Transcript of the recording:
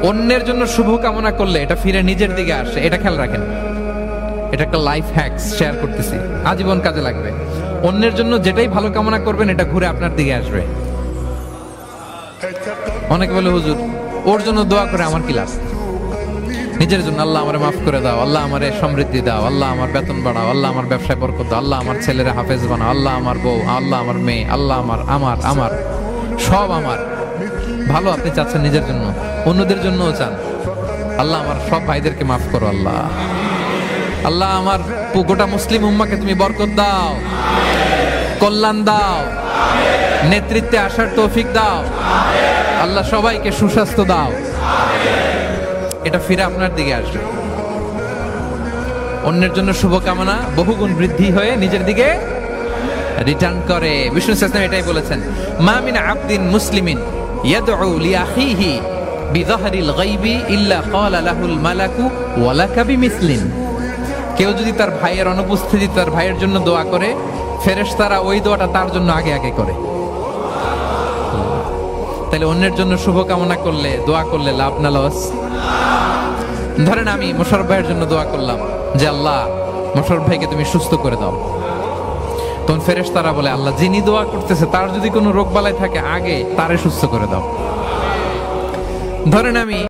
অন্যের জন্য শুভ কামনা করলে এটা ফিরে নিজের দিকে আসে, এটা খেয়াল রাখেন। এটা একটা লাইফ হ্যাকস শেয়ার করতেছি, আজীবন কাজে লাগবে। অন্যের জন্য যেটাই ভালো কামনা করবেন এটা ঘুরে আপনার দিকে আসবে। অনেকে বলে হুজুর ওর জন্য দোয়া করে আমার কি লাভ? নিজের জন্য আল্লাহ আমারে মাফ করে দাও, আল্লাহ আমারে সমৃদ্ধি দাও, আল্লাহ আমার বেতন বাড়াও, আল্লাহ আমার ব্যবসায় বরকত দাও, আল্লাহ আমার ছেলেরা হাফেজ বানাও, আল্লাহ আমার বউ, আল্লাহ আমার মেয়ে, আল্লাহ আমার আমার আমার সব আমার ভালো আপনি চাচ্ছেন নিজের জন্য, অন্যদের জন্যও চান। আল্লাহ আমার সব ভাইদেরকে মাফ করো, আল্লাহ আল্লাহ আমার গোটা মুসলিম উম্মাকে তুমি বরকত দাও, কল্যাণ দাও, নেতৃত্বে আসার তৌফিক দাও, আল্লাহ সবাইকে সুস্বাস্থ্য দাও। এটা ফিরে আপনার দিকে আসবে। অন্যের জন্য শুভকামনা বহুগুণ বৃদ্ধি হয়ে নিজের দিকে রিটার্ন করে। বিষ্ণু সাল্লাল্লাহু এটাই বলেছেন, মা মিন আবদিন মুসলিমিন ইয়াদউ লিআখিহি বিযাহরিল গায়বি ইল্লা ক্বালা লাহুল মালাকু ওয়া লাকা বিমিসলিন। কেউ যদি তার ভাইয়ের অনুপস্থিতি তার ভাইয়ের জন্য দোয়া করে, ফেরেশতারা ওই দোয়াটা তার জন্য আগে আগে করে। তাহলে অন্যের জন্য শুভকামনা করলে, দোয়া করলে লাভ না লস? ধরেন আমি মোশাররফ ভাইয়ের জন্য দোয়া করলাম যে আল্লাহ মোশাররফ ভাইকে তুমি সুস্থ করে দাও, তখন ফেরেশতারা বলে আল্লাহ যিনি দোয়া করতেছে তার যদি কোনো রোগ বালাই থাকে আগে তারে সুস্থ করে দাও। ধরেন আমি